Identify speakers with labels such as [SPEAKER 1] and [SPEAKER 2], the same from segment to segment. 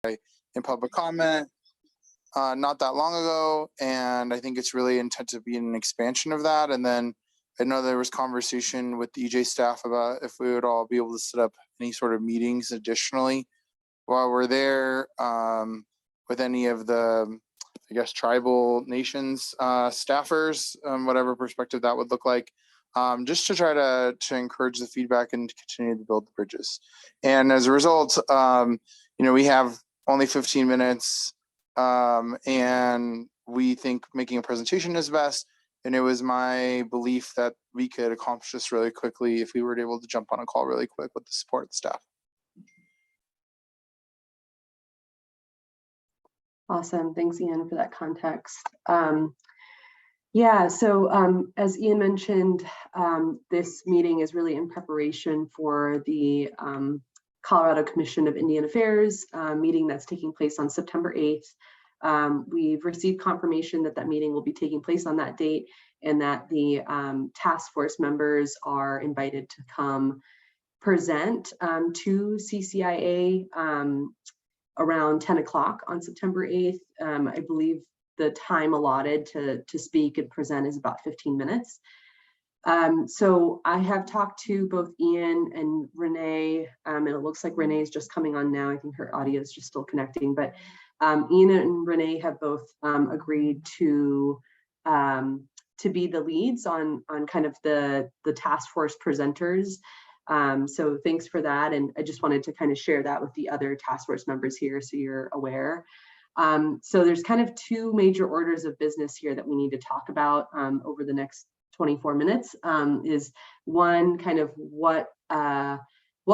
[SPEAKER 1] in public comment not that long ago, and I think it's really intended to be an expansion of that. And then I know there was conversation with the EJ staff about if we would all be able to set up any sort of meetings additionally while we're there with any of the, I guess, tribal nations staffers, whatever perspective that would look like, just to try to encourage the feedback and to continue to build the bridges. And as a result, we have only 15 minutes and we think making a presentation is best. And it was my belief that we could accomplish this really quickly if we were able to jump on a call really quick with the support staff.
[SPEAKER 2] Awesome. Thanks, Ian, for that context. Yeah, so as Ian mentioned, this meeting is really in preparation for the Colorado Commission of Indian Affairs meeting that's taking place on September 8th. We've received confirmation that that meeting will be taking place on that date and that the task force members are invited to come present to CCIA around 10 o'clock on September 8th. I believe the time allotted to speak and present is about 15 minutes. So I have talked to both Ian and Renee, and it looks like Renee is just coming on now. I think her audio is just still connecting, but Ian and Renee have both agreed to be the leads on kind of the task force presenters. So thanks for that. And I just wanted to kind of share that with the other task force members here so you're aware. So there's kind of two major orders of business here that we need to talk about over the next 24 minutes. Is one, kind of what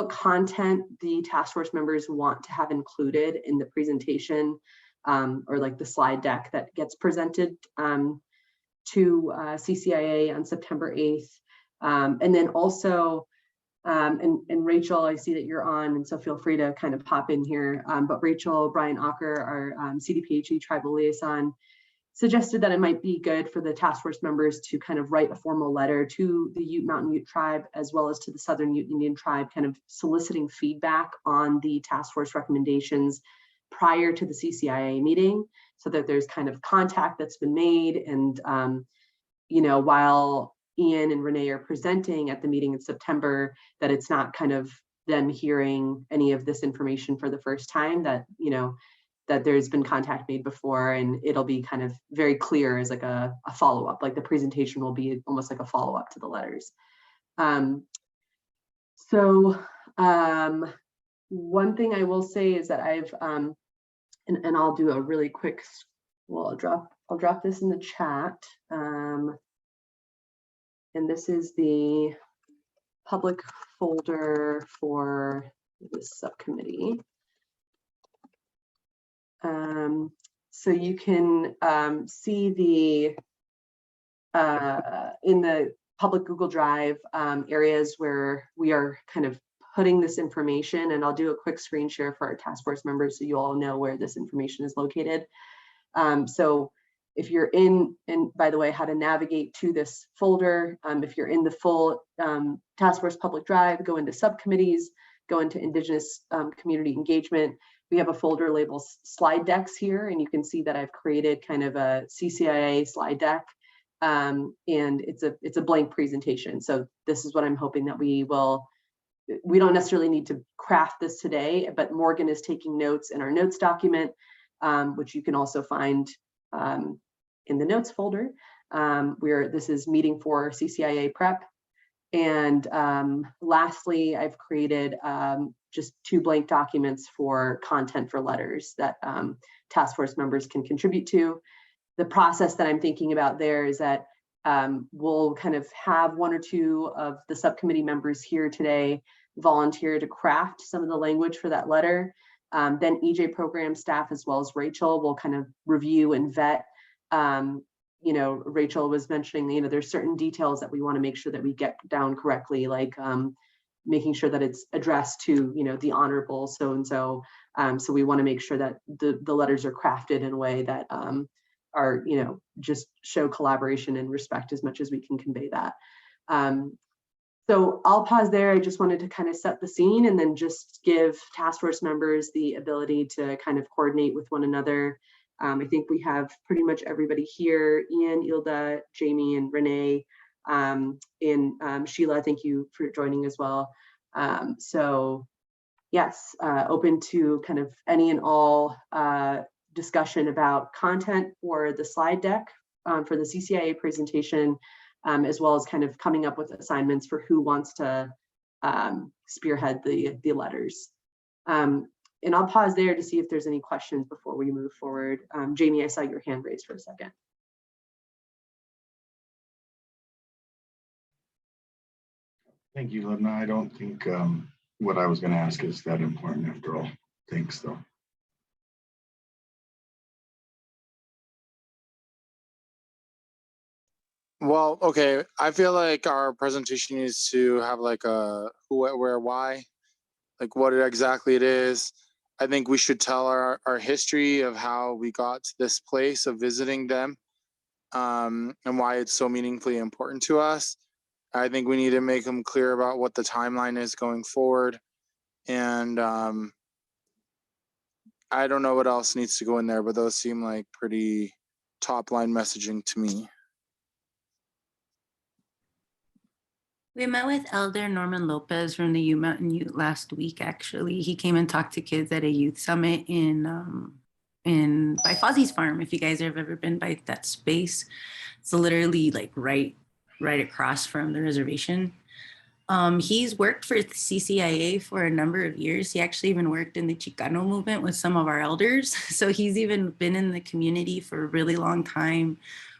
[SPEAKER 2] content the task force members want to have included in the presentation or like the slide deck that gets presented to CCIA on September 8th. And then also, and Rachel, I see that you're on, and so feel free to kind of pop in here. But Rachel Brian Ocker, our CDPHE tribal liaison, suggested that it might be good for the task force members to kind of write a formal letter to the Ute Mountain Ute tribe, as well as to the Southern Ute Indian tribe, kind of soliciting feedback on the task force recommendations prior to the CCIA meeting, so that there's kind of contact that's been made. And, while Ian and Renee are presenting at the meeting in September, that it's not kind of them hearing any of this information for the first time, that, that there's been contact made before, and it'll be kind of very clear as like a follow-up, like the presentation will be almost like a follow-up to the letters. One thing I will say is that I've, and I'll do a really quick, well, I'll drop this in the chat. And this is the public folder for this subcommittee. So you can see in the public Google Drive areas where we are kind of putting this information, and I'll do a quick screen share for our task force members so you all know where this information is located. So if you're in, and by the way, how to navigate to this folder, if you're in the full task force public drive, go into subcommittees, go into Indigenous Community Engagement. We have a folder labeled slide decks here, and you can see that I've created kind of a CCIA slide deck, and it's a blank presentation. So this is what I'm hoping that we don't necessarily need to craft this today, but Morgan is taking notes in our notes document, which you can also find in the notes folder, where this is meeting for CCIA Prep. And lastly, I've created just 2 blank documents for content for letters that task force members can contribute to. The process that I'm thinking about there is that we'll kind of have 1 or 2 of the subcommittee members here today volunteer to craft some of the language for that letter. Then EJ program staff, as well as Rachel, will kind of review and vet. Rachel was mentioning, there's certain details that we want to make sure that we get down correctly, like making sure that it's addressed to, the honorable so-and-so. So we want to make sure that the letters are crafted in a way that are, just show collaboration and respect as much as we can convey that. So I'll pause there. I just wanted to kind of set the scene and then just give task force members the ability to kind of coordinate with one another. I think we have pretty much everybody here: Ian, Ilda, Jamie, and Renee. And Sheila, thank you for joining as well. So yes, open to kind of any and all discussion about content for the slide deck for the CCIA presentation, as well as kind of coming up with assignments for who wants to spearhead the letters. And I'll pause there to see if there's any questions before we move forward. Jamie, I saw your hand raised for a second.
[SPEAKER 3] Thank you, Libna. I don't think what I was going to ask is that important after all. Thanks, though.
[SPEAKER 1] Well, okay. I feel like our presentation needs to have like a who, what, where, why, like what exactly it is. I think we should tell our history of how we got to this place of visiting them, and why it's so meaningfully important to us. I think we need to make them clear about what the timeline is going forward. And I don't know what else needs to go in there, but those seem like pretty top line messaging to me.
[SPEAKER 4] We met with Elder Norman Lopez from the U Mountain Youth last week. Actually, he came and talked to kids at a youth summit in by Fozzie's farm. If you guys have ever been by that space, it's literally like right across from the reservation. He's worked for CCIA for a number of years. He actually even worked in the Chicano movement with some of our elders. So he's even been in the community for a really long time.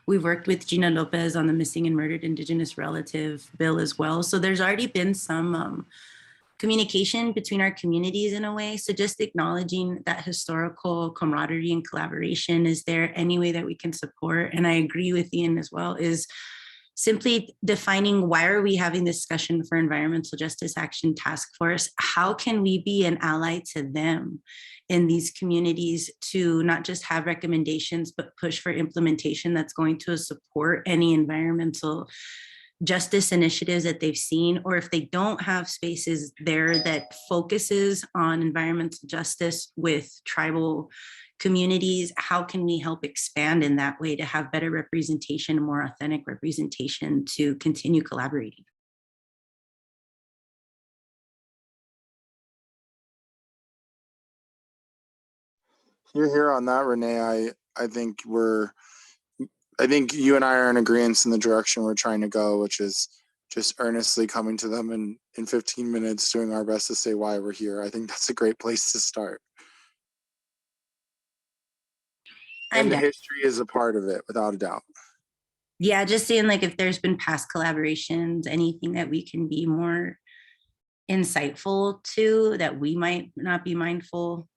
[SPEAKER 4] We've worked with Gina Lopez on the missing and murdered Indigenous relative bill as well. So there's already been some communication between our communities in a way. So just acknowledging that historical camaraderie and collaboration. Is there any way that we can support? And I agree with Ian as well, is simply defining why are we having this discussion for Environmental Justice Action Task Force? How can we be an ally to them in these communities to not just have recommendations, but push for implementation that's going to support any environmental justice initiatives that they've seen, or if they don't have spaces there that focuses on environmental justice with tribal communities, how can we help expand in that way to have better representation, more authentic representation to continue collaborating?
[SPEAKER 1] You're here on that, Renee. I think you and I are in agreement in the direction we're trying to go, which is just earnestly coming to them in 15 minutes, doing our best to say why we're here. I think that's a great place to start. And the history is a part of it, without a doubt.
[SPEAKER 4] Yeah, just seeing like if there's been past collaborations, anything that we can be more insightful to that we might not be mindful.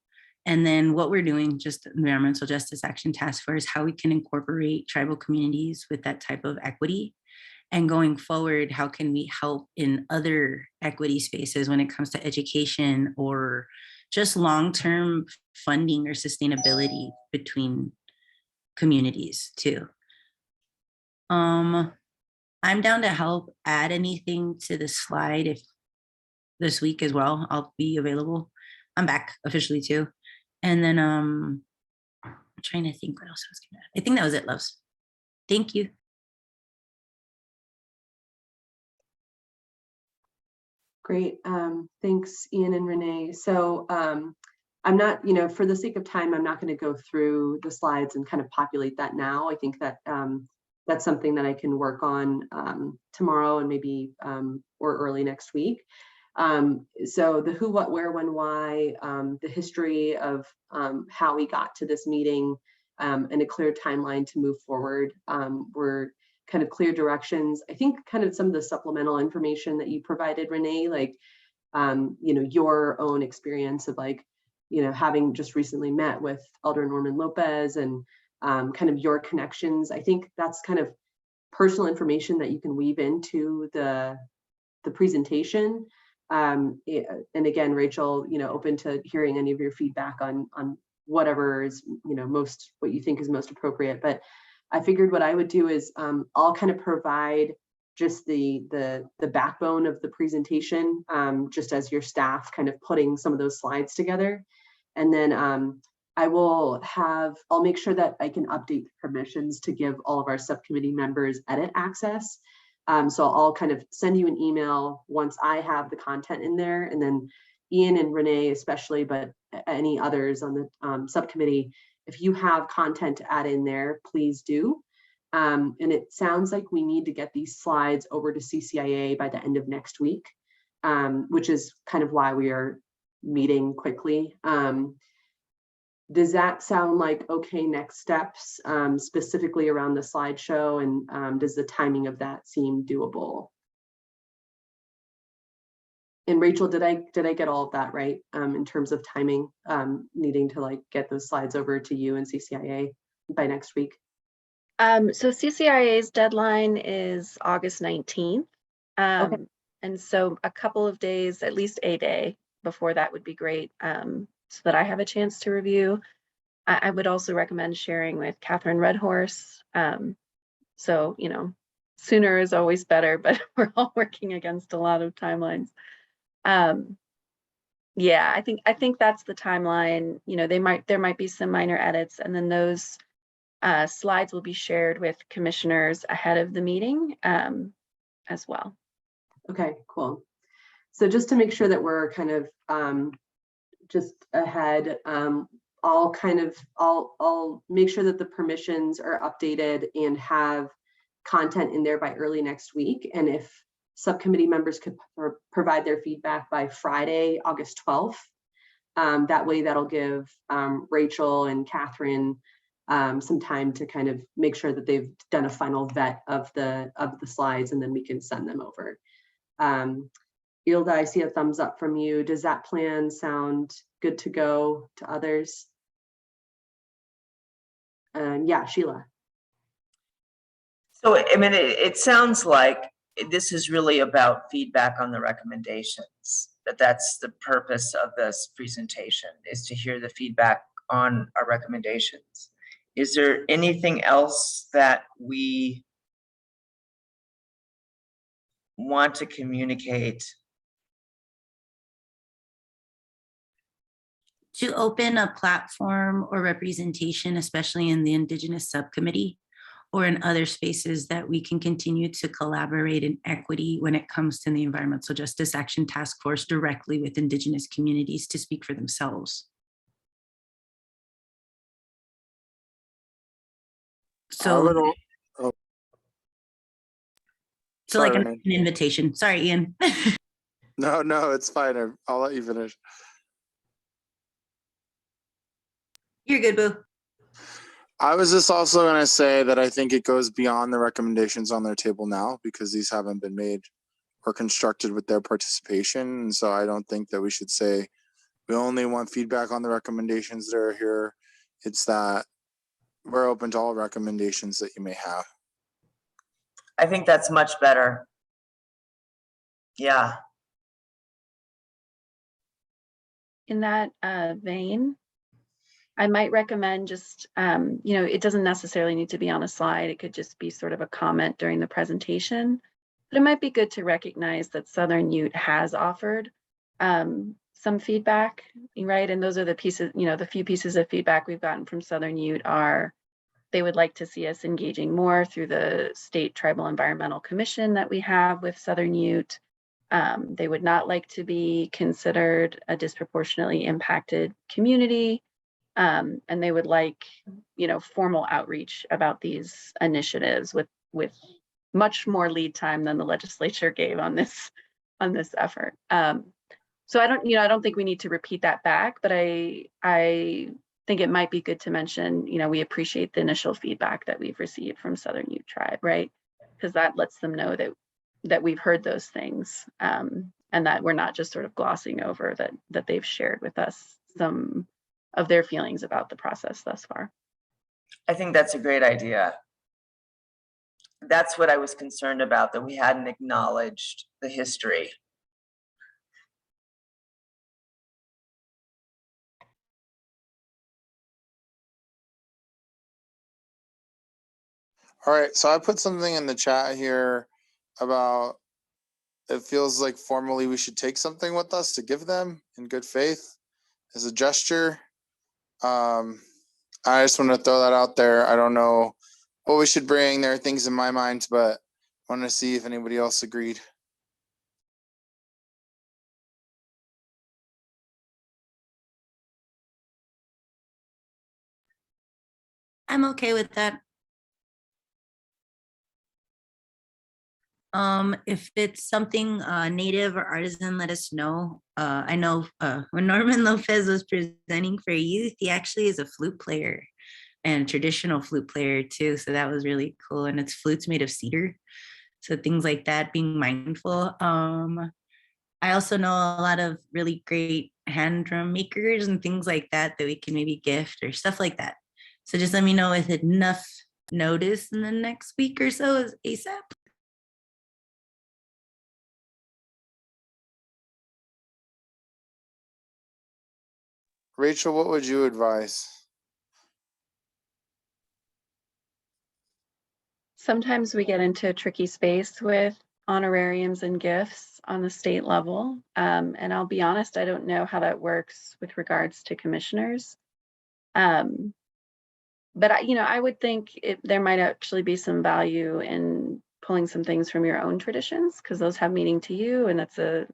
[SPEAKER 4] And then what we're doing, just Environmental Justice Action Task Force, how we can incorporate tribal communities with that type of equity. And going forward, how can we help in other equity spaces when it comes to education or just long-term funding or sustainability between communities too. I'm down to help add anything to the slide if this week as well. I'll be available. I'm back officially too. And then I'm trying to think what else I was gonna add. I think that was it, loves. Thank you.
[SPEAKER 2] Great. Thanks, Ian and Renee. So I'm not, for the sake of time, I'm not going to go through the slides and kind of populate that now. I think that that's something that I can work on tomorrow and maybe or early next week. So the who, what, where, when, why, the history of how we got to this meeting, and a clear timeline to move forward. We're kind of clear directions. I think kind of some of the supplemental information that you provided, Renee, like, your own experience of like, having just recently met with Elder Norman Lopez and kind of your connections. I think that's kind of personal information that you can weave into the presentation. And again, Rachel, open to hearing any of your feedback on whatever is, what you think is most appropriate. But I figured what I would do is I'll kind of provide just the backbone of the presentation, just as your staff kind of putting some of those slides together. And then I'll make sure that I can update the permissions to give all of our subcommittee members edit access. So I'll kind of send you an email once I have the content in there, and then Ian and Renee especially, but any others on the subcommittee, if you have content to add in there, please do. And it sounds like we need to get these slides over to CCIA by the end of next week, which is kind of why we are meeting quickly. Does that sound like okay next steps, specifically around the slideshow, and does the timing of that seem doable? And Rachel, did I get all of that right, in terms of timing, needing to like get those slides over to you and CCIA by next week?
[SPEAKER 5] So CCIA's deadline is August 19th.
[SPEAKER 2] Okay.
[SPEAKER 5] And so a couple of days, at least a day before that would be great, so that I have a chance to review. I would also recommend sharing with Catherine Redhorse. So, you know, sooner is always better, but we're all working against a lot of timelines. Yeah, I think that's the timeline. You know, there might be some minor edits, and then those slides will be shared with commissioners ahead of the meeting as well.
[SPEAKER 2] Okay, cool. So just to make sure that we're kind of just ahead, I'll make sure that the permissions are updated and have content in there by early next week. And if subcommittee members could provide their feedback by Friday, August 12th, that way that'll give Rachel and Catherine some time to kind of make sure that they've done a final vet of the slides, and then we can send them over. Ilda, I see a thumbs up from you. Does that plan sound good to go to others? Yeah, Sheila.
[SPEAKER 6] So, I mean, it sounds like this is really about feedback on the recommendations, that's the purpose of this presentation, is to hear the feedback on our recommendations. Is there anything else that we want to communicate?
[SPEAKER 4] To open a platform or representation, especially in the Indigenous subcommittee or in other spaces, that we can continue to collaborate in equity when it comes to the Environmental Justice Action Task Force directly with Indigenous communities to speak for themselves. So, so like an invitation. Sorry, Ian.
[SPEAKER 1] No, it's fine. I'll let you finish.
[SPEAKER 4] You're good, boo.
[SPEAKER 1] I was just also going to say that I think it goes beyond the recommendations on their table now, because these haven't been made or constructed with their participation. And so I don't think that we should say we only want feedback on the recommendations that are here. It's that we're open to all recommendations that you may have.
[SPEAKER 6] I think that's much better. Yeah.
[SPEAKER 5] In that vein, I might recommend just, you know, it doesn't necessarily need to be on a slide. It could just be sort of a comment during the presentation, but it might be good to recognize that Southern Ute has offered some feedback, right? And those are the pieces, you know, the few pieces of feedback we've gotten from Southern Ute are they would like to see us engaging more through the State Tribal Environmental Commission that we have with Southern Ute. They would not like to be considered a disproportionately impacted community. And they would like, you know, formal outreach about these initiatives with much more lead time than the legislature gave on this effort. So I don't think we need to repeat that back, but I think it might be good to mention, you know, we appreciate the initial feedback that we've received from Southern Ute Tribe, right? Because that lets them know that we've heard those things, and that we're not just sort of glossing over that they've shared with us some of their feelings about the process thus far.
[SPEAKER 6] I think that's a great idea. That's what I was concerned about, that we hadn't acknowledged the history.
[SPEAKER 1] All right, so I put something in the chat here about it feels like formally we should take something with us to give them in good faith as a gesture. I just want to throw that out there. I don't know what we should bring. There are things in my mind, but I want to see if anybody else agreed.
[SPEAKER 4] I'm okay with that. If it's something native or artisan, let us know. I know when Norman Lopez was presenting for youth, he actually is a flute player and a traditional flute player too. So that was really cool. And it's flutes made of cedar. So things like that, being mindful. I also know a lot of really great hand drum makers and things like that we can maybe gift or stuff like that. So just let me know with enough notice in the next week or so as ASAP.
[SPEAKER 1] Rachel, what would you advise?
[SPEAKER 5] Sometimes we get into a tricky space with honorariums and gifts on the state level. And I'll be honest, I don't know how that works with regards to commissioners. But I would think there might actually be some value in pulling some things from your own traditions, because those have meaning to you, and that's a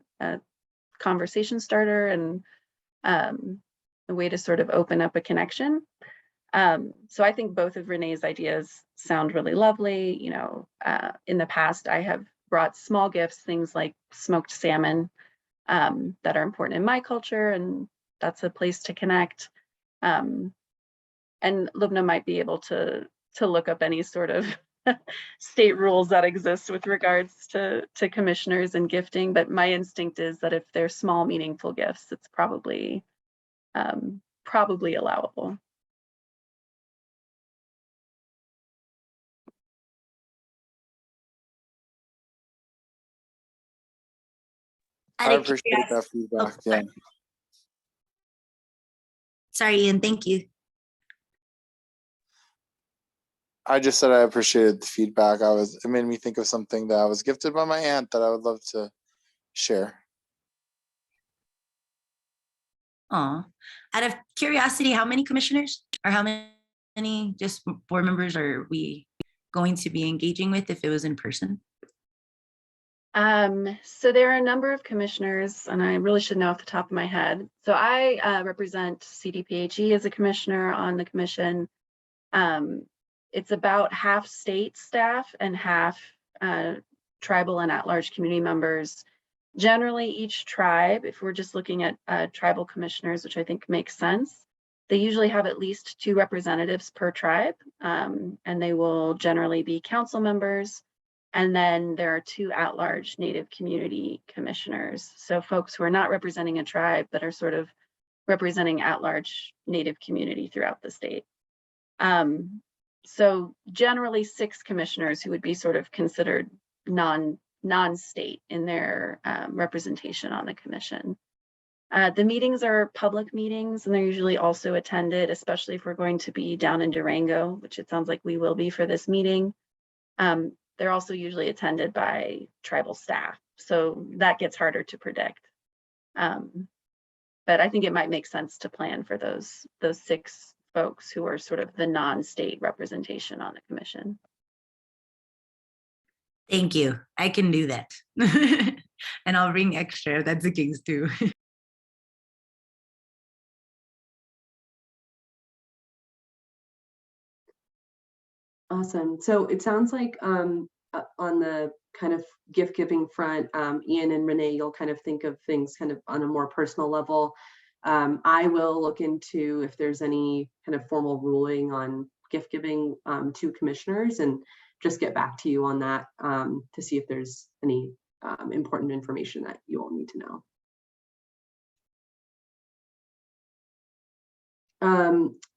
[SPEAKER 5] conversation starter and a way to sort of open up a connection. So I think both of Renee's ideas sound really lovely. In the past, I have brought small gifts, things like smoked salmon that are important in my culture, and that's a place to connect. And Lubna might be able to look up any sort of state rules that exist with regards to commissioners and gifting. But my instinct is that if they're small, meaningful gifts, it's probably allowable.
[SPEAKER 1] I appreciate that feedback. Yeah.
[SPEAKER 4] Sorry, Ian, thank you.
[SPEAKER 1] I just said I appreciated the feedback. It made me think of something that I was gifted by my aunt that I would love to share.
[SPEAKER 4] Aw. Out of curiosity, how many commissioners or how many just board members are we going to be engaging with if it was in person?
[SPEAKER 5] So there are a number of commissioners, and I really should know off the top of my head. So I represent CDPHE as a commissioner on the commission. It's about half state staff and half tribal and at-large community members. Generally, each tribe, if we're just looking at tribal commissioners, which I think makes sense, they usually have at least 2 representatives per tribe, and they will generally be council members. And then there are 2 at-large Native community commissioners. So folks who are not representing a tribe, but are sort of representing at-large Native community throughout the state. So generally 6 commissioners who would be sort of considered non-state in their representation on the commission. The meetings are public meetings, and they're usually also attended, especially if we're going to be down in Durango, which it sounds like we will be for this meeting. They're also usually attended by tribal staff, so that gets harder to predict. But I think it might make sense to plan for those 6 folks who are sort of the non-state representation on the commission.
[SPEAKER 4] Thank you. I can do that. And I'll bring extra if that's the case too.
[SPEAKER 2] Awesome. So it sounds like on the kind of gift giving front, Ian and Renee, you'll kind of think of things kind of on a more personal level. I will look into if there's any kind of formal ruling on gift giving to commissioners, and just get back to you on that to see if there's any important information that you all need to know.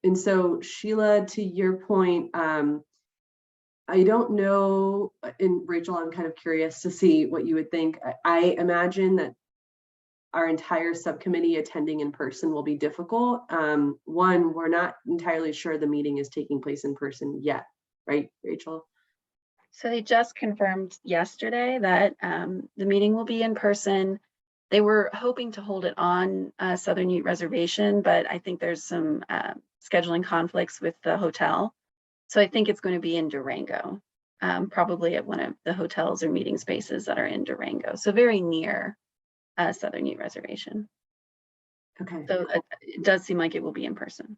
[SPEAKER 2] And so Sheila, to your point, I don't know, and Rachel, I'm kind of curious to see what you would think. I imagine that our entire subcommittee attending in person will be difficult. One, we're not entirely sure the meeting is taking place in person yet, right, Rachel?
[SPEAKER 5] So they just confirmed yesterday that the meeting will be in person. They were hoping to hold it on Southern Ute Reservation, but I think there's some scheduling conflicts with the hotel. So I think it's going to be in Durango, probably at one of the hotels or meeting spaces that are in Durango. So very near Southern Ute Reservation.
[SPEAKER 2] Okay.
[SPEAKER 5] So it does seem like it will be in person.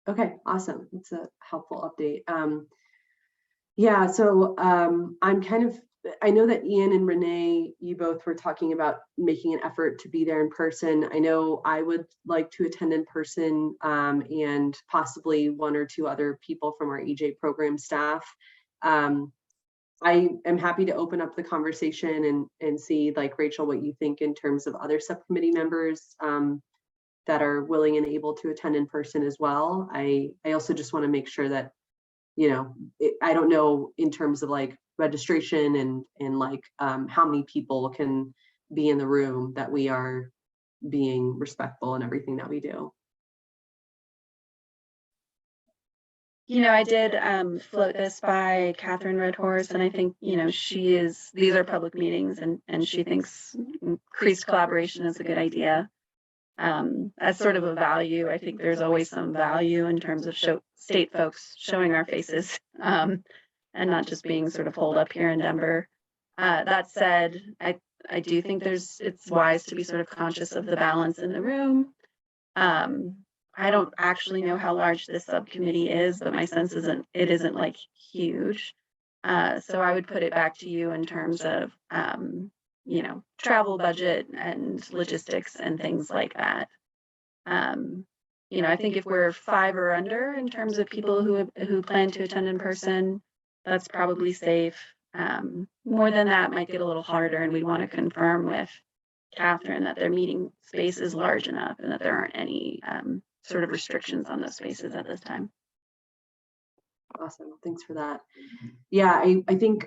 [SPEAKER 2] Okay, awesome. That's a helpful update. Yeah, so I know that Ian and Renee, you both were talking about making an effort to be there in person. I know I would like to attend in person, and possibly one or two other people from our EJ program staff. I am happy to open up the conversation and see, like, Rachel, what you think in terms of other subcommittee members that are willing and able to attend in person as well. I also just want to make sure that, you know, I don't know in terms of like registration and like how many people can be in the room, that we are being respectful in everything that we do.
[SPEAKER 5] You know, I did float this by Catherine Redhorse, and I think, you know, these are public meetings, and she thinks increased collaboration is a good idea. As sort of a value, I think there's always some value in terms of state folks showing our faces, and not just being sort of holed up here in Denver. That said, I do think it's wise to be sort of conscious of the balance in the room. I don't actually know how large this subcommittee is, but my sense it isn't like huge. So I would put it back to you in terms of, you know, travel budget and logistics and things like that. You know, I think if we're 5 or under in terms of people who plan to attend in person, that's probably safe. More than that might get a little harder, and we want to confirm with Catherine that their meeting space is large enough and that there aren't any sort of restrictions on those spaces at this time.
[SPEAKER 2] Awesome, thanks for that. Yeah, I think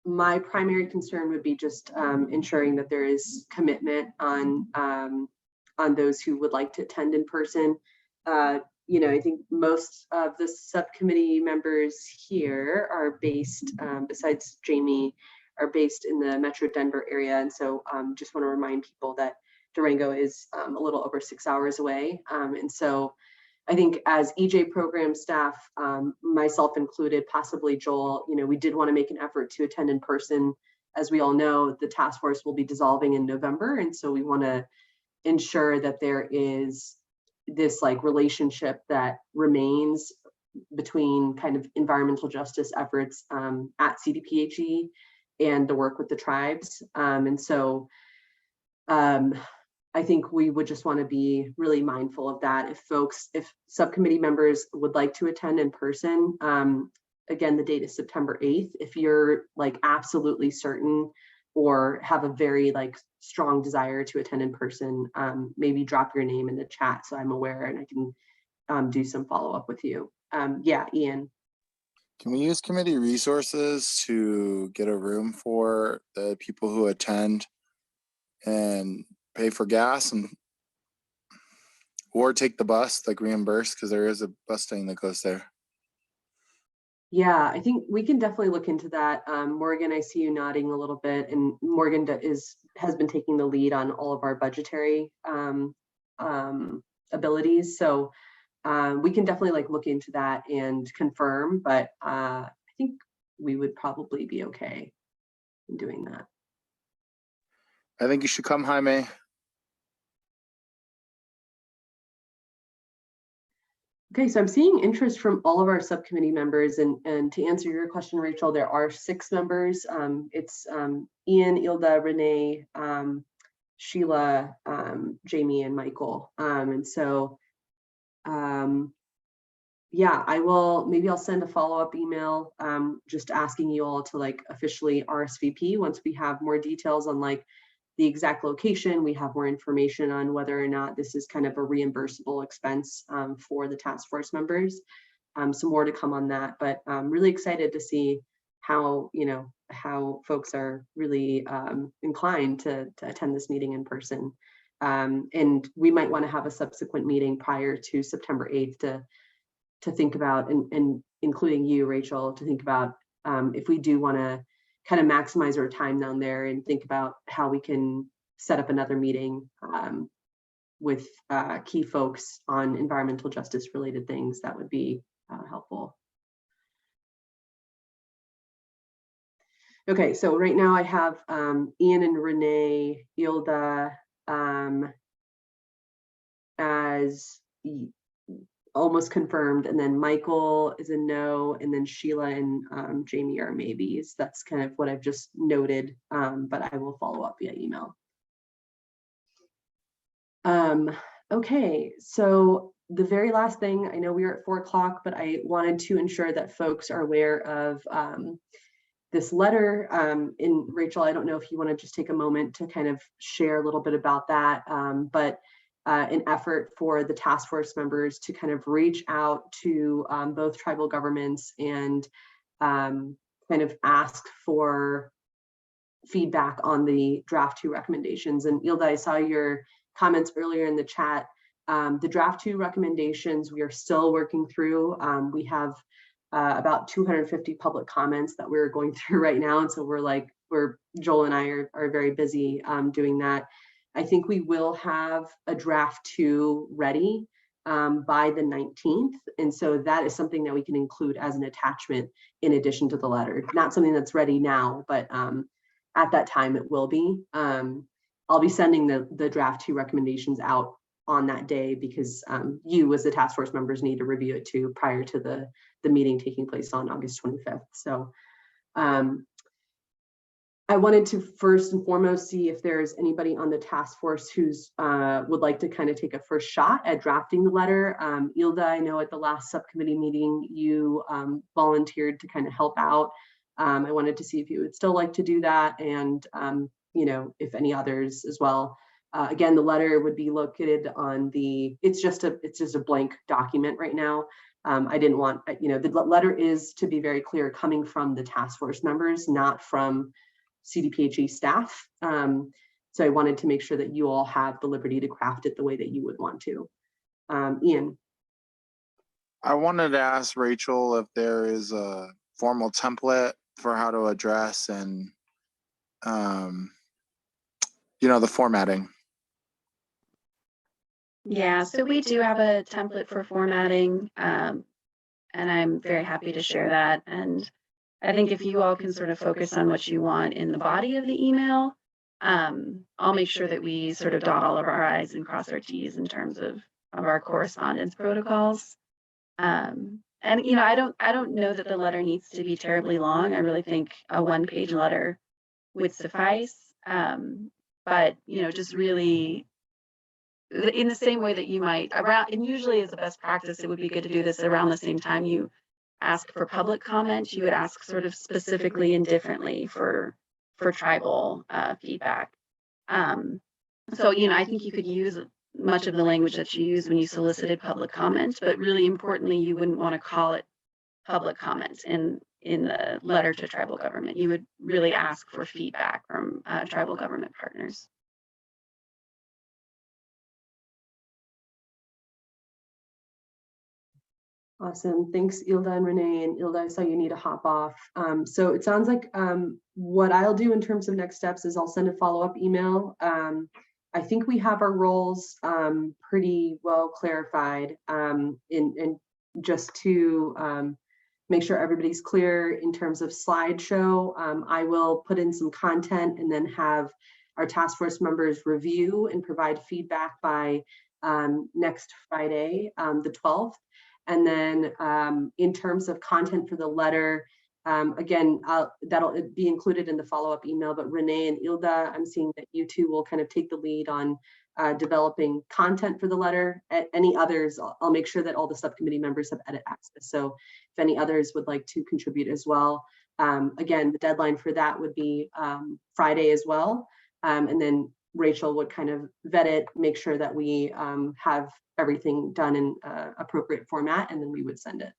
[SPEAKER 2] my primary concern would be just ensuring that there is commitment on those who would like to attend in person. You know, I think most of the subcommittee members here are based, besides Jamie, are based in the Metro Denver area. And so just want to remind people that Durango is a little over 6 hours away. And so I think as EJ program staff, myself included, possibly Joel, you know, we did want to make an effort to attend in person. As we all know, the task force will be dissolving in November. And so we want to ensure that there is this like relationship that remains between kind of environmental justice efforts at CDPHE and the work with the tribes. And so I think we would just want to be really mindful of that. If subcommittee members would like to attend in person, again, the date is September 8th. If you're like absolutely certain or have a very like strong desire to attend in person, maybe drop your name in the chat so I'm aware and I can do some follow-up with you. Yeah, Ian.
[SPEAKER 1] Can we use committee resources to get a room for the people who attend and pay for gas or take the bus, like reimburse, because there is a bus thing that goes there?
[SPEAKER 2] Yeah, I think we can definitely look into that. Morgan, I see you nodding a little bit, and Morgan has been taking the lead on all of our budgetary abilities. So we can definitely like look into that and confirm, but I think we would probably be okay in doing that.
[SPEAKER 1] I think you should come, Jaime.
[SPEAKER 2] Okay, so I'm seeing interest from all of our subcommittee members, and to answer your question, Rachel, there are 6 members. It's Ian, Ilda, Renee, Sheila, Jamie, and Michael. And so, yeah, maybe I'll send a follow-up email just asking you all to like officially RSVP once we have more details on like the exact location. We have more information on whether or not this is kind of a reimbursable expense for the task force members. Some more to come on that, but I'm really excited to see how, you know, how folks are really inclined to attend this meeting in person. And we might want to have a subsequent meeting prior to September 8th to to think about, and including you, Rachel, to think about if we do want to kind of maximize our time down there and think about how we can set up another meeting with key folks on environmental justice related things, that would be helpful. Okay, so right now I have Ian and Renee, Ilda as almost confirmed, and then Michael is a no, and then Sheila and Jamie are maybes. That's kind of what I've just noted, but I will follow up via email. Okay, so the very last thing, I know we are at 4 o'clock, but I wanted to ensure that folks are aware of this letter. And Rachel, I don't know if you want to just take a moment to kind of share a little bit about that, but an effort for the task force members to kind of reach out to both tribal governments and kind of ask for feedback on the draft 2 recommendations. And Ilda, I saw your comments earlier in the chat. The draft 2 recommendations we are still working through. We have about 250 public comments that we're going through right now. And so Joel and I are very busy doing that. I think we will have a draft 2 ready by the 19th. And so that is something that we can include as an attachment in addition to the letter. Not something that's ready now, but at that time it will be. I'll be sending the draft 2 recommendations out on that day because you as the task force members need to review it too prior to the meeting taking place on August 25th. So I wanted to first and foremost see if there's anybody on the task force who's would like to kind of take a first shot at drafting the letter. Ilda, I know at the last subcommittee meeting, you volunteered to kind of help out. I wanted to see if you would still like to do that, and you know, if any others as well. Again, the letter would be located on the, it's just a blank document right now. I didn't want, you know, the letter is, to be very clear, coming from the task force members, not from CDPHE staff. So I wanted to make sure that you all have the liberty to craft it the way that you would want to. Ian.
[SPEAKER 1] I wanted to ask Rachel if there is a formal template for how to address and, you know, the formatting.
[SPEAKER 5] Yeah, so we do have a template for formatting, and I'm very happy to share that. And I think if you all can sort of focus on what you want in the body of the email, I'll make sure that we sort of dot all of our I's and cross our T's in terms of our correspondence protocols. And you know, I don't know that the letter needs to be terribly long. I really think a 1-page letter would suffice. But you know, just really in the same way that you might around, and usually as a best practice, it would be good to do this around the same time you ask for public comment. You would ask sort of specifically and differently for tribal feedback. So, you know, I think you could use much of the language that you use when you solicited public comment, but really importantly, you wouldn't want to call it public comment in the letter to tribal government. You would really ask for feedback from tribal government partners.
[SPEAKER 2] Awesome. Thanks, Ilda and Renee. And Ilda, I saw you need to hop off. So it sounds like what I'll do in terms of next steps is I'll send a follow-up email. I think we have our roles pretty well clarified. And just to make sure everybody's clear in terms of slideshow, I will put in some content and then have our task force members review and provide feedback by next Friday, the 12th. And then in terms of content for the letter, again, that'll be included in the follow-up email, but Renee and Ilda, I'm seeing that you two will kind of take the lead on developing content for the letter. Any others, I'll make sure that all the subcommittee members have edit access. So if any others would like to contribute as well, again, the deadline for that would be Friday as well. And then Rachel would kind of vet it, make sure that we have everything done in appropriate format, and then we would send it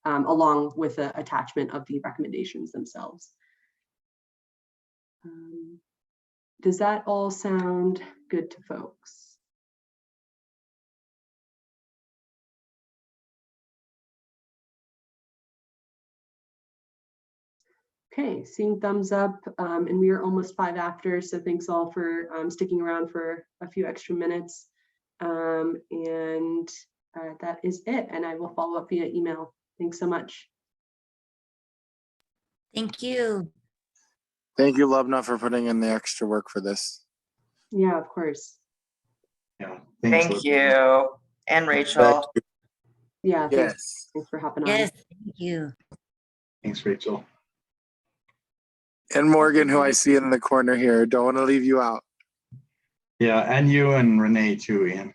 [SPEAKER 2] along with the attachment of the recommendations themselves. Does that all sound good to folks? Okay, seeing thumbs up, and we are almost 5 after, so thanks all for sticking around for a few extra minutes. And that is it, and I will follow up via email. Thanks so much.
[SPEAKER 4] Thank you.
[SPEAKER 1] Thank you, Lubna, for putting in the extra work for this.
[SPEAKER 2] Yeah, of course.
[SPEAKER 3] Yeah. Thanks,
[SPEAKER 6] Thank
[SPEAKER 3] Liz.
[SPEAKER 6] you. And Rachel.
[SPEAKER 2] Yeah, thanks,
[SPEAKER 1] Yes.
[SPEAKER 2] thanks for hopping on.
[SPEAKER 4] Yes, thank you.
[SPEAKER 3] Thanks, Rachel.
[SPEAKER 1] And Morgan, who I see in the corner here. Don't want to leave you out.
[SPEAKER 3] Yeah, and you and Renee too, Ian.